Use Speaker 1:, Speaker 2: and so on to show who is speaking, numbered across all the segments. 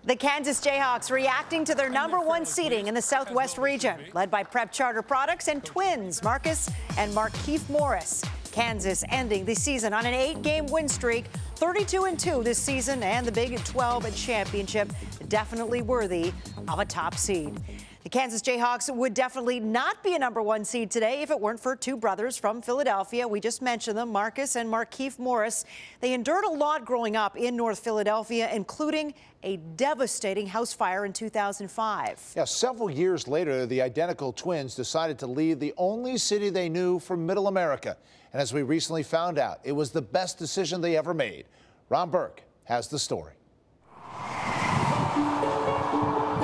Speaker 1: The Kansas Jayhawks reacting to their #1 seeding in the Southwest region, led by Prep Charter Products and twins Marcus and Markeith Morris. Kansas ending the season on an 8-game win streak, 32-2 this season, and the Big 12 championship definitely worthy of a top seed. The Kansas Jayhawks would definitely not be a #1 seed today if it weren't for two brothers from Philadelphia. We just mentioned them, Marcus and Markeith Morris. They endured a lot growing up in North Philadelphia, including a devastating house fire in 2005.
Speaker 2: Yeah, several years later, the identical twins decided to leave the only city they knew from Middle America. And as we recently found out, it was the best decision they ever made. Ron Burke has the story.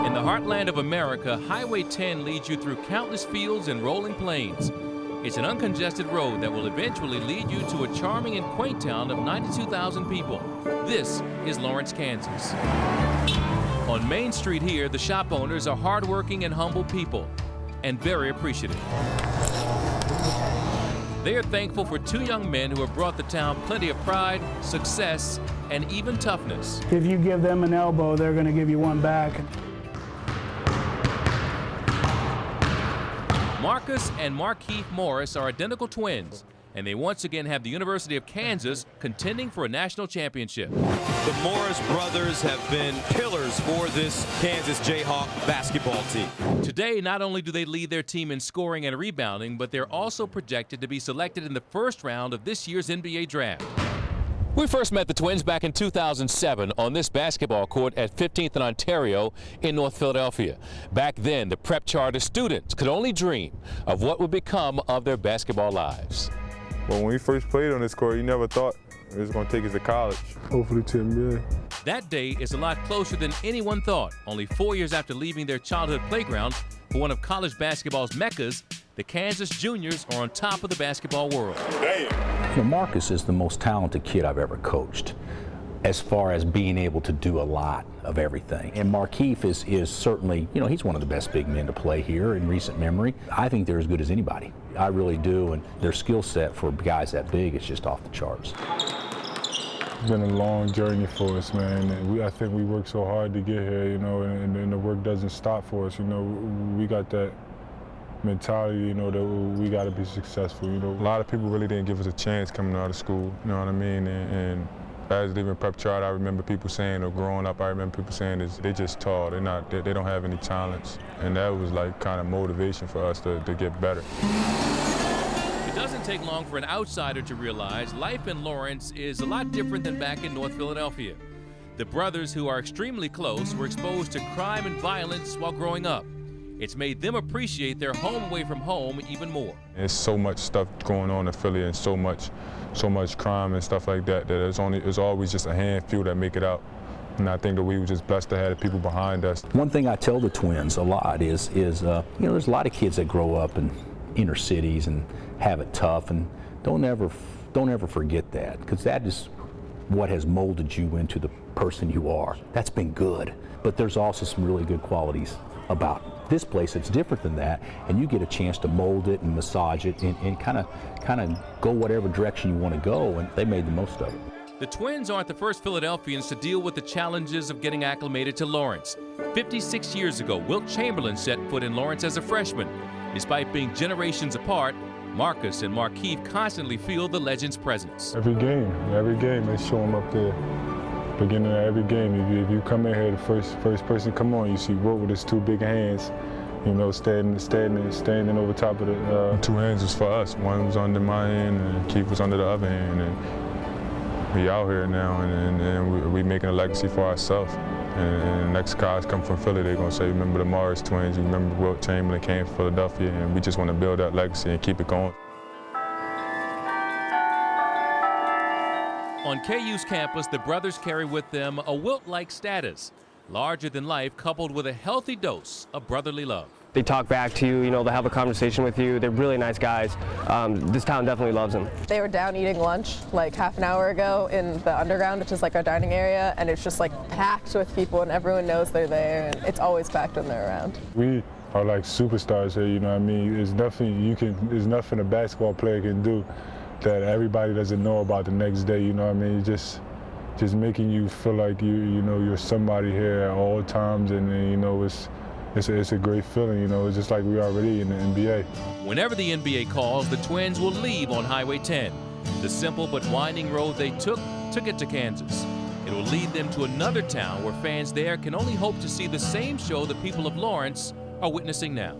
Speaker 3: In the heartland of America, Highway 10 leads you through countless fields and rolling plains. It's an uncongested road that will eventually lead you to a charming and quaint town of 92,000 people. This is Lawrence, Kansas. On Main Street here, the shop owners are hardworking and humble people, and very appreciative. They are thankful for two young men who have brought the town plenty of pride, success, and even toughness.
Speaker 4: If you give them an elbow, they're going to give you one back.
Speaker 3: Marcus and Markeith Morris are identical twins, and they once again have the University of Kansas contending for a national championship.
Speaker 5: The Morris brothers have been pillars for this Kansas Jayhawk basketball team.
Speaker 3: Today, not only do they lead their team in scoring and rebounding, but they're also projected to be selected in the first round of this year's NBA draft. We first met the twins back in 2007 on this basketball court at 15th and Ontario in North Philadelphia. Back then, the Prep Charter students could only dream of what would become of their basketball lives.
Speaker 6: Well, when we first played on this court, you never thought it was going to take us to college. Hopefully 10 million.
Speaker 3: That day is a lot closer than anyone thought. Only 4 years after leaving their childhood playground for one of college basketball's meccas, the Kansas Juniors are on top of the basketball world.
Speaker 7: You know, Marcus is the most talented kid I've ever coached as far as being able to do a lot of everything. And Markeith is certainly, you know, he's one of the best big men to play here in recent memory. I think they're as good as anybody. I really do, and their skill set for guys that big is just off the charts.
Speaker 6: It's been a long journey for us, man. And I think we worked so hard to get here, you know, and the work doesn't stop for us. You know, we got that mentality, you know, that we got to be successful. You know, a lot of people really didn't give us a chance coming out of school. You know what I mean? And as leaving Prep Charter, I remember people saying, or growing up, I remember people saying, they're just tall. They don't have any talents, and that was like kind of motivation for us to get better.
Speaker 3: It doesn't take long for an outsider to realize life in Lawrence is a lot different than back in North Philadelphia. The brothers, who are extremely close, were exposed to crime and violence while growing up. It's made them appreciate their home away from home even more.
Speaker 6: There's so much stuff going on in Philly, and so much crime and stuff like that, that it's always just a handful that make it out. And I think that we were just blessed to have the people behind us.
Speaker 7: One thing I tell the twins a lot is you know, there's a lot of kids that grow up in inner cities and have it tough, and don't ever forget that, because that is what has molded you into the person you are. That's been good, but there's also some really good qualities about this place that's different than that, and you get a chance to mold it and massage it and kind of go whatever direction you want to go, and they made the most of it.
Speaker 3: The twins aren't the first Philadelphians to deal with the challenges of getting acclimated to Lawrence. 56 years ago, Wilt Chamberlain set foot in Lawrence as a freshman. Despite being generations apart, Marcus and Markeith constantly feel the legend's presence.
Speaker 6: Every game, they show them up there. Beginning of every game, if you come in here, the first person come on, you see Wilt with his two big hands, you know, standing over top of the two hands was for us. One was under my hand, and Keith was under the other hand, and we out here now, and we making a legacy for ourselves. And the next guys come from Philly, they're gonna say, remember the Morris twins, you remember Wilt Chamberlain came from Philadelphia, and we just want to build that legacy and keep it going.
Speaker 3: On KU's campus, the brothers carry with them a Wilt-like status, larger than life, coupled with a healthy dose of brotherly love.
Speaker 8: They talk back to you, you know, they'll have a conversation with you. They're really nice guys. This town definitely loves them.
Speaker 9: They were down eating lunch like half an hour ago in the underground, which is like our dining area, and it's just like packed with people, and everyone knows they're there, and it's always packed when they're around.
Speaker 6: We are like superstars here, you know what I mean? There's nothing a basketball player can do that everybody doesn't know about the next day, you know what I mean? just making you feel like you're somebody here at all times, and it's a great feeling. It's just like we already in the NBA.
Speaker 3: Whenever the NBA calls, the Twins will leave on Highway 10. The simple but winding road they took it to Kansas. It will lead them to another town where fans there can only hope to see the same show the people of Lawrence are witnessing now.